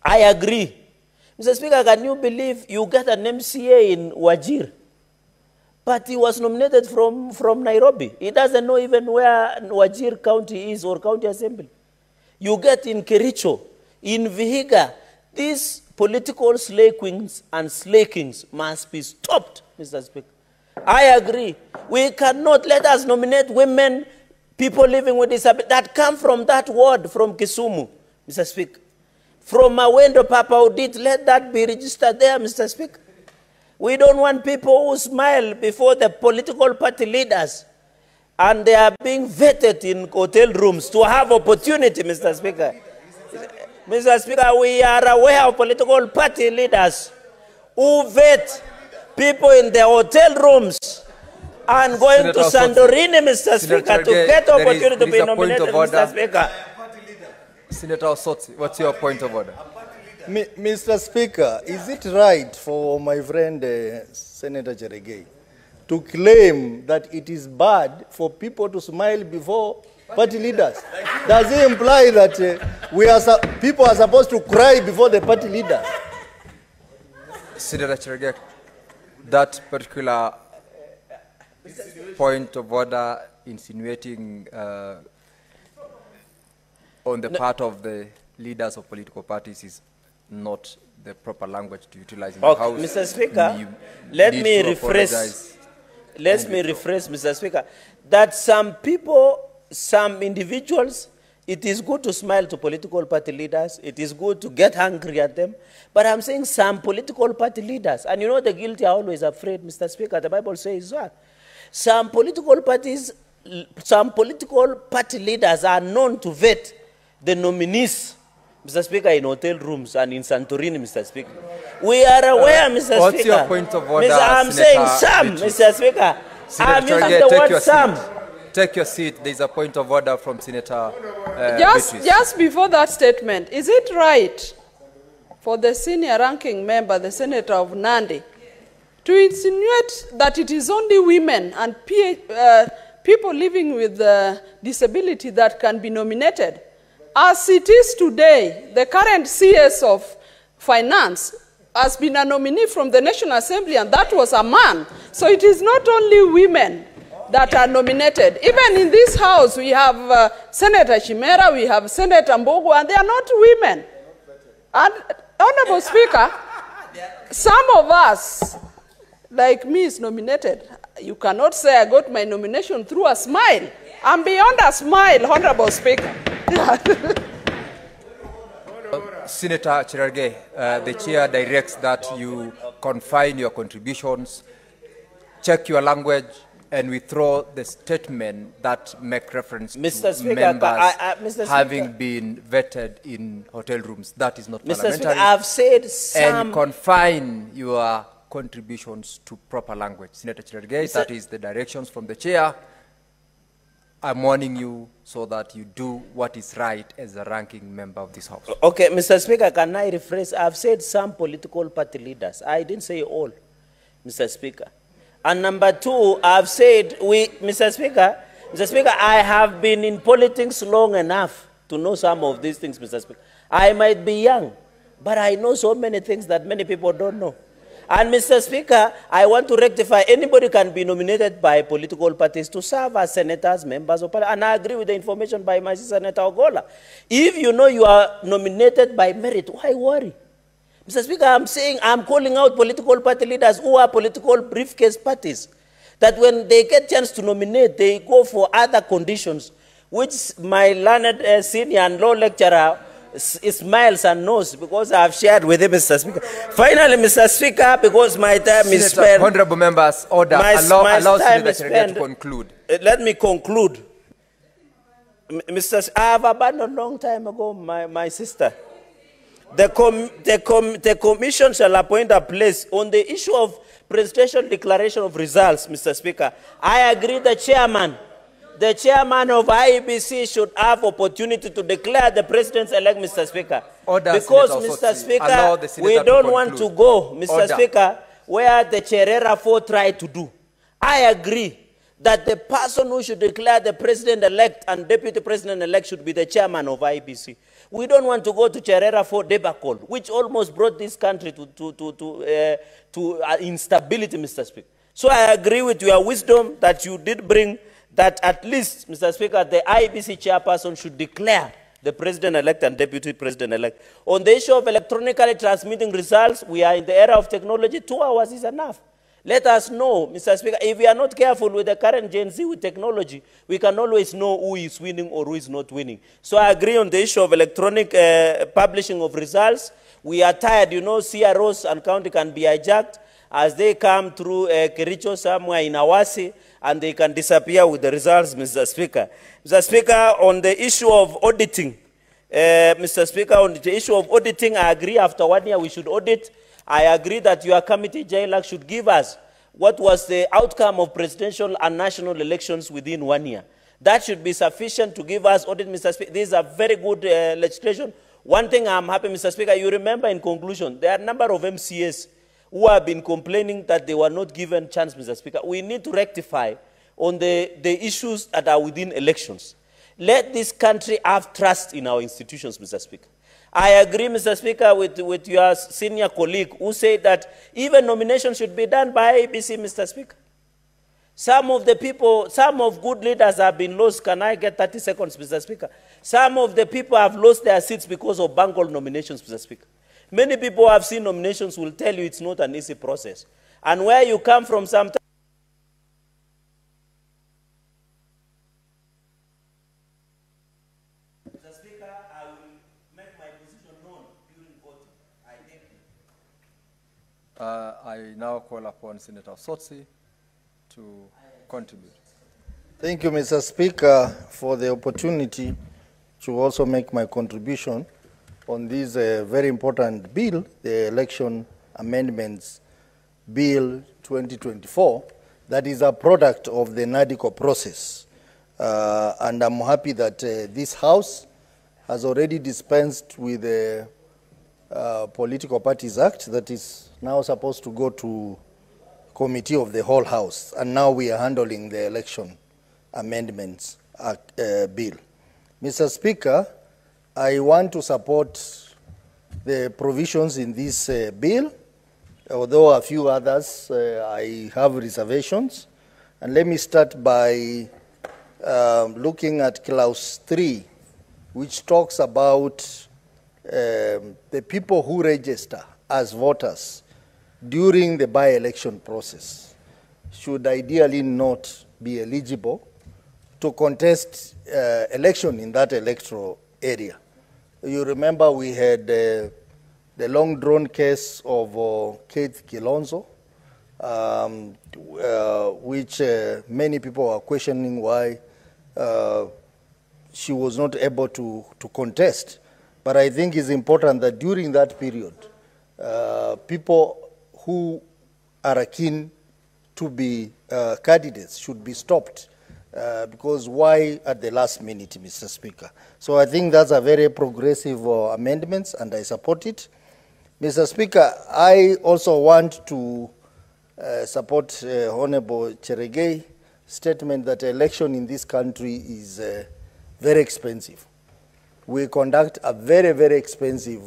I agree. Mr. Speaker, can you believe you get an MCA in Wajir, but he was nominated from Nairobi? He doesn't know even where Wajir County is or County Assembly. You get in Kericho, in Vihiga. These political slakings and slakings must be stopped, Mr. Speaker. I agree. We cannot let us nominate women, people living with disability that come from that ward, from Kisumu, Mr. Speaker. From Mawendo, Papa Udit, let that be registered there, Mr. Speaker. We don't want people who smile before the political party leaders and they are being vetted in hotel rooms to have opportunity, Mr. Speaker. Mr. Speaker, we are aware of political party leaders who vet people in the hotel rooms and going Senator to Santorini, Mr. Speaker, to get opportunity to be nominated, Mr. Speaker. Senator Osotsi, what's your point of order? Mr. Speaker, is it right for my friend Senator Cherargei to claim that it is bad for people to smile before party leaders? Does it imply that people are supposed to cry before the party leaders? Senator Cherargei, that particular point of order insinuating on the part of the leaders of political parties is not the proper language to utilize in the House. Mr. Speaker, let me rephrase, Mr. Speaker, that some people, some individuals, it is good to smile to political party leaders, it is good to get angry at them, but I'm saying some political party leaders, and you know the guilty are always afraid, Mr. Speaker, the Bible says that. Some political party leaders are known to vet the nominees, Mr. Speaker, in hotel rooms and in Santorini, Mr. Speaker. We are aware, Mr. What's Speaker. your point of order, I'm saying some, Mr. Speaker. I'm using the word some. Take your seat. There's a point of order from Senator Just before that statement, is it right for the senior ranking member, the Senator of Nandi, to insinuate that it is only women and people living with disability that can be nominated? As it is today, the current CS of Finance has been a nominee from the National Assembly, and that was a man. So it is not only women that are nominated. Even in this House, we have Senator Chimera, we have Senator Mbogo, and they are not women. And, Honorable Speaker, some of us, like me, is nominated. You cannot say I got my nomination through a smile. I'm beyond a smile, Honorable Speaker. Senator Cherargei, the chair directs that you confine your contributions, check your language, and withdraw the statement that make reference Mr. to Speaker, members Mr. having Speaker, been vetted in hotel rooms. That is not Mr. parliamentary. Speaker, I've said some. And confine your contributions to proper language. Senator Cherargei, that is the directions from the chair. I'm warning you so that you do what is right as a ranking member of this House. Okay, Mr. Speaker, can I rephrase? I've said some political party leaders. I didn't say all, Mr. Speaker. And number two, I've said, Mr. Speaker, I have been in politics long enough to know some of these things, Mr. Speaker. I might be young, but I know so many things that many people don't know. And Mr. Speaker, I want to rectify, anybody can be nominated by political parties to serve as senators, members of parliament, and I agree with the information by my Senator Ogola. If you know you are nominated by merit, why worry? Mr. Speaker, I'm saying, I'm calling out political party leaders who are political briefcase parties, that when they get chance to nominate, they go for other conditions, which my learned senior and law lecturer smiles and knows, because I have shared with him, Mr. Speaker. Finally, Mr. Speaker, because my time is spent. Honorable members, order. Allow Senator Cherargei to conclude. Let me conclude. Mr. I have abandoned long time ago my sister. The commission shall appoint a place on the issue of presentation declaration of results, Mr. Speaker. I agree the chairman of IEBC should have opportunity to declare the president-elect, Mr. Speaker. Order, because, Senator Mr. Speaker, we don't want to go, Mr. Speaker, where the Cherera 4 tried to do. I agree that the person who should declare the president-elect and deputy president-elect should be the chairman of IEBC. We don't want to go to Cherargei for debacle, which almost brought this country to instability, Mr. Speaker. So I agree with your wisdom that you did bring, that at least, Mr. Speaker, the IEBC chairperson should declare the president-elect and deputy president-elect. On the issue of electronically transmitting results, we are in the era of technology. 2 hours is enough. Let us know, Mr. Speaker, if we are not careful with the current Gen Z with technology, we can always know who is winning or who is not winning. So I agree on the issue of electronic publishing of results. We are tired, you know, CROs and county can be hijacked as they come through Kericho somewhere in Awasi, and they can disappear with the results, Mr. Speaker. Mr. Speaker, on the issue of auditing, Mr. Speaker, on the issue of auditing, I agree after 1 year we should audit. I agree that your committee, JLAC, should give us what was the outcome of presidential and national elections within 1 year. That should be sufficient to give us audit, Mr. Speaker. This is a very good legislation. One thing I'm happy, Mr. Speaker, you remember in conclusion, there are a number of MCAs who have been complaining that they were not given chance, Mr. Speaker. We need to rectify on the issues that are within elections. Let this country have trust in our institutions, Mr. Speaker. I agree, Mr. Speaker, with your senior colleague who said that even nominations should be done by ABC, Mr. Speaker. Some of the people, some of good leaders have been lost. Can I get 30 seconds, Mr. Speaker? Some of the people have lost their seats because of bungled nominations, Mr. Speaker. Many people who have seen nominations will tell you it's not an easy process. And where you come from sometimes, Mr. Speaker, I will make my position known during voting. I thank you. I now call upon Senator Sotsi to contribute. Thank you, Mr. Speaker, for the opportunity to also make my contribution on this very important bill, the Election Amendments Bill 2024, that is a product of the NADICO process. And I'm happy that this House has already dispensed with the Political Parties Act that is now supposed to go to Committee of the whole House. And now we are handling the Election Amendments Act, Bill. Mr. Speaker, I want to support the provisions in this bill, although a few others I have reservations. And let me start by looking at clause 3, which talks about the people who register as voters during the by-election process should ideally not be eligible to contest election in that electoral area. You remember we had the long-drawn case of Kate Kilonzo, which many people are questioning why she was not able to contest. But I think it's important that during that period, people who are keen to be candidates should be stopped. Because why at the last minute, Mr. Speaker? So I think that's a very progressive amendment, and I support it. Mr. Speaker, I also want to support Honorable Cherargei statement that election in this country is very expensive. We conduct a very, very expensive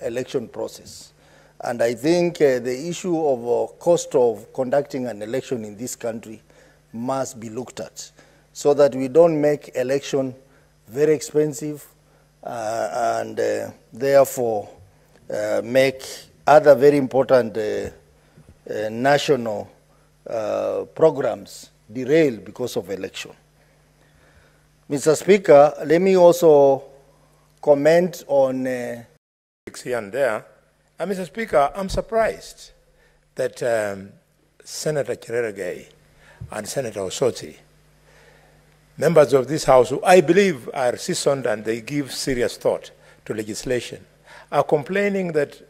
election process. And I think the issue of cost of conducting an election in this country must be looked at, so that we don't make election very expensive and therefore make other very important national programs derail because of election. Mr. Speaker, let me also comment on here and there. And Mr. Speaker, I'm surprised that Senator Cherargei and Senator Osoti, members of this House who I believe are seasoned and they give serious thought to legislation, are complaining that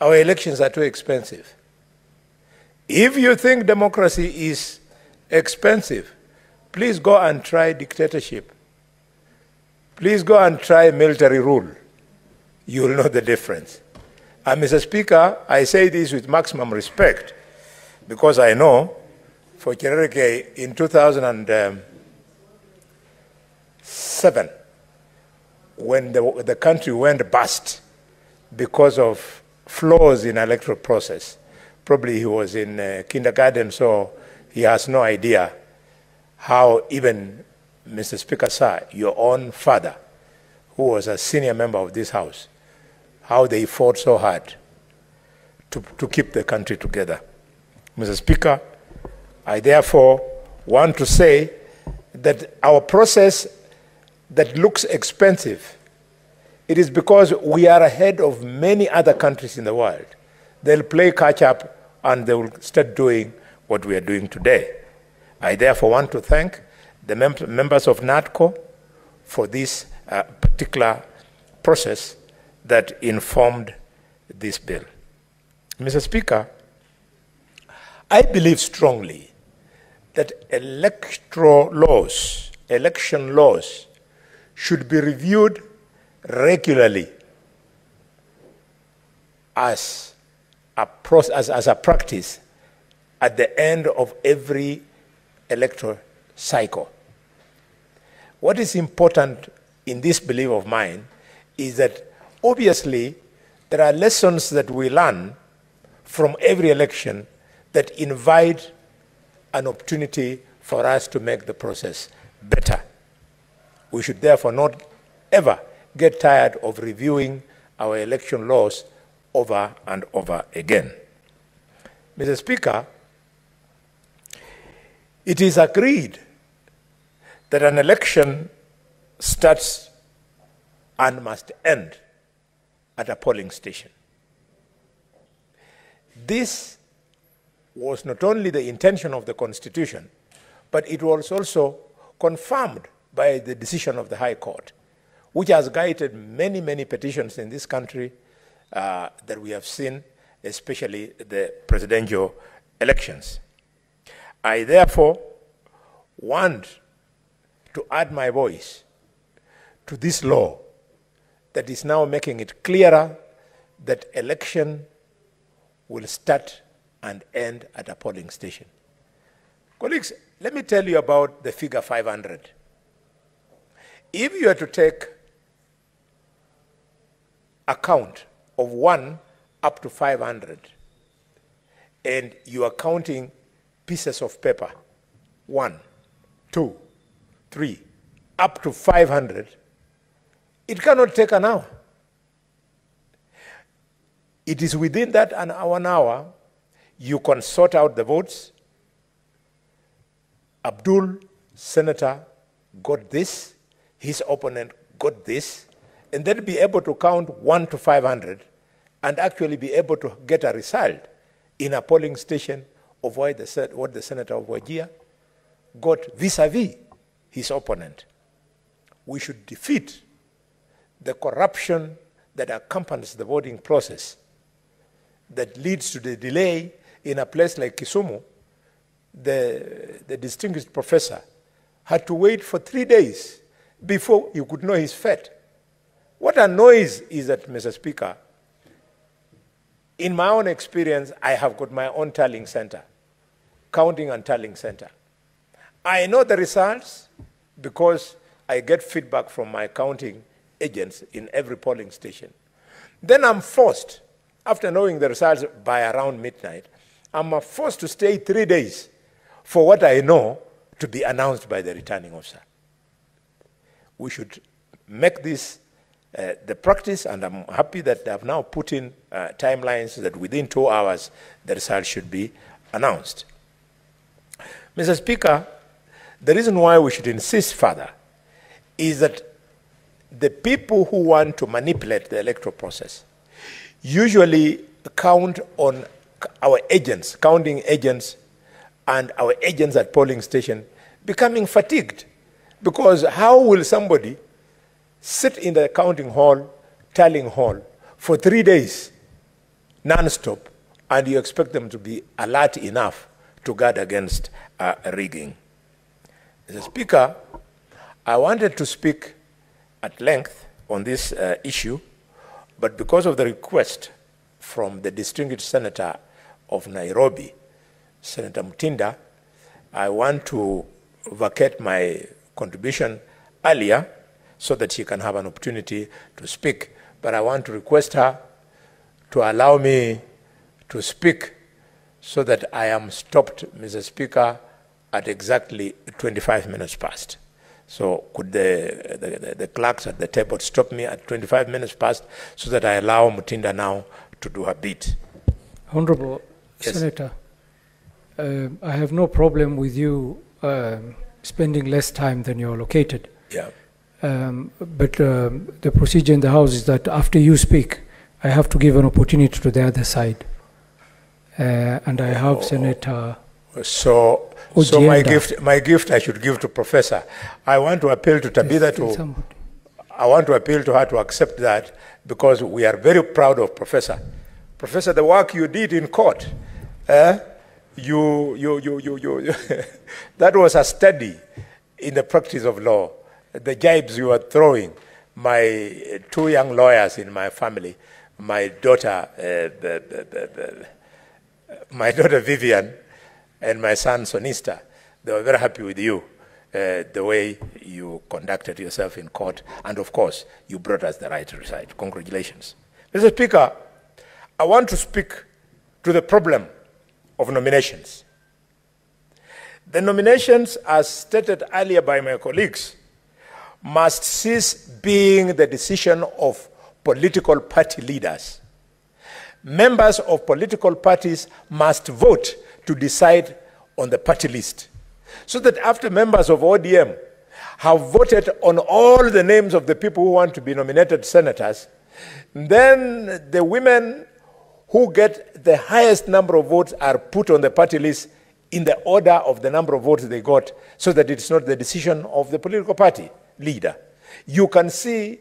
our elections are too expensive. If you think democracy is expensive, please go and try dictatorship. Please go and try military rule. You will know the difference. And Mr. Speaker, I say this with maximum respect, because I know for Cherargei in 2007, when the country went bust because of flaws in electoral process. Probably he was in kindergarten, so he has no idea how even, Mr. Speaker, sir, your own father, who was a senior member of this House, how they fought so hard to keep the country together. Mr. Speaker, I therefore want to say that our process that looks expensive, it is because we are ahead of many other countries in the world. They'll play catch up and they will start doing what we are doing today. I therefore want to thank the members of NATCO for this particular process that informed this bill. Mr. Speaker, I believe strongly that election laws should be reviewed regularly as a practice at the end of every electoral cycle. What is important in this belief of mine is that obviously there are lessons that we learn from every election that invite an opportunity for us to make the process better. We should therefore not ever get tired of reviewing our election laws over and over again. Mr. Speaker, it is agreed that an election starts and must end at a polling station. This was not only the intention of the Constitution, but it was also confirmed by the decision of the High Court, which has guided many, many petitions in this country that we have seen, especially the presidential elections. I therefore want to add my voice to this law that is now making it clearer that election will start and end at a polling station. Colleagues, let me tell you about the figure 500. If you are to take account of 1 up to 500, and you are counting pieces of paper, 1, 2, 3, up to 500, it cannot take an hour. It is within that 1 hour, you can sort out the votes. Abdul, senator, got this, his opponent got this, and then be able to count 1 to 500 and actually be able to get a result in a polling station of what the senator of Wajir got vis-a-vis his opponent. We should defeat the corruption that accompanies the voting process that leads to the delay in a place like Kisumu. The distinguished professor had to wait for 3 days before you could know his fate. What annoys is that, Mr. Speaker, in my own experience, I have got my own tallying center, counting and tallying center. I know the results because I get feedback from my counting agents in every polling station. Then I'm forced, after knowing the results by around midnight, I'm forced to stay 3 days for what I know to be announced by the returning officer. We should make this the practice, and I'm happy that they have now put in timelines that within 2 hours the results should be announced. Mr. Speaker, the reason why we should insist further is that the people who want to manipulate the electoral process usually count on our agents, counting agents, and our agents at polling station becoming fatigued. Because how will somebody sit in the counting hall, tallying hall, for 3 days, non-stop, and you expect them to be alert enough to guard against rigging? Mr. Speaker, I wanted to speak at length on this issue, but because of the request from the distinguished senator of Nairobi, Senator Mutinda, I want to vacate my contribution earlier so that she can have an opportunity to speak. But I want to request her to allow me to speak so that I am stopped, Mr. Speaker, at exactly 25 minutes past. So could the clerks at the table stop me at 25 minutes past so that I allow Mutinda now to do her bit? Honorable Yes. Senator, I have no problem with you spending less time than you're allocated. Yeah. But the procedure in the House is that after you speak, I have to give an opportunity to the other side. And I have Senator So my gift I should give to Professor. I want to appeal to Tabitha I want to appeal to her to accept that, because we are very proud of Professor. Professor, the work you did in court, that was a study in the practice of law. The jibes you were throwing, my two young lawyers in my family, my daughter Vivian, and my son Sonista, they were very happy with you, the way you conducted yourself in court, and of course, you brought us the right result. Congratulations. Mr. Speaker, I want to speak to the problem of nominations. The nominations, as stated earlier by my colleagues, must cease being the decision of political party leaders. Members of political parties must vote to decide on the party list, so that after members of ODM have voted on all the names of the people who want to be nominated senators, then the women who get the highest number of votes are put on the party list in the order of the number of votes they got, so that it's not the decision of the political party leader. You can see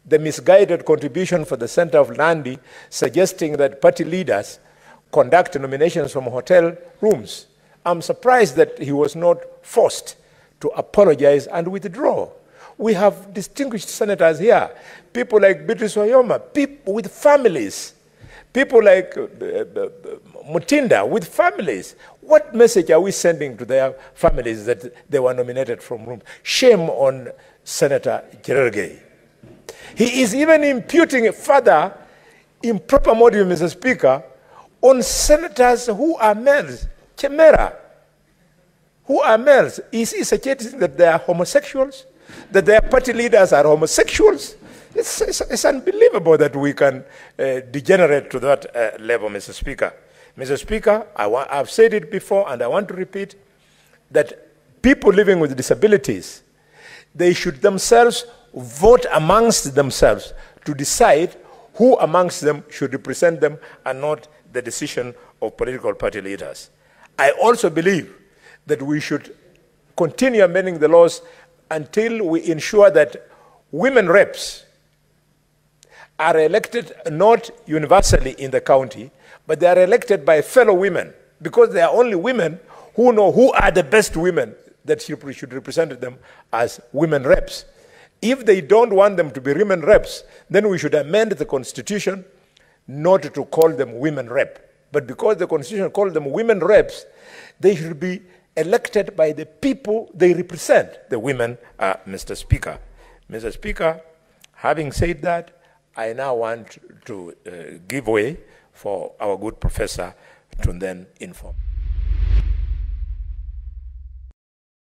the misguided contribution for the center of Nandi suggesting that party leaders conduct nominations from hotel rooms. I'm surprised that he was not forced to apologize and withdraw. We have distinguished senators here, people like Beatrice Oyoma, people with families, people like Mutinda with families. What message are we sending to their families that they were nominated from rooms? Shame on Senator Cherargei. He is even imputing further improper motive, Mr. Speaker, on senators who are males. Chemera, who are males. Is he suggesting that they are homosexuals? That their party leaders are homosexuals? It's unbelievable that we can degenerate to that level, Mr. Speaker. Mr. Speaker, I've said it before and I want to repeat that people living with disabilities, they should themselves vote amongst themselves to decide who amongst them should represent them and not the decision of political party leaders. I also believe that we should continue amending the laws until we ensure that women reps are elected not universally in the county, but they are elected by fellow women, because they are only women who know who are the best women that should represent them as women reps. If they don't want them to be women reps, then we should amend the constitution not to call them women rep. But because the constitution calls them women reps, they should be elected by the people they represent, the women, Mr. Speaker. Mr. Speaker, having said that, I now want to give way for our good professor to then inform.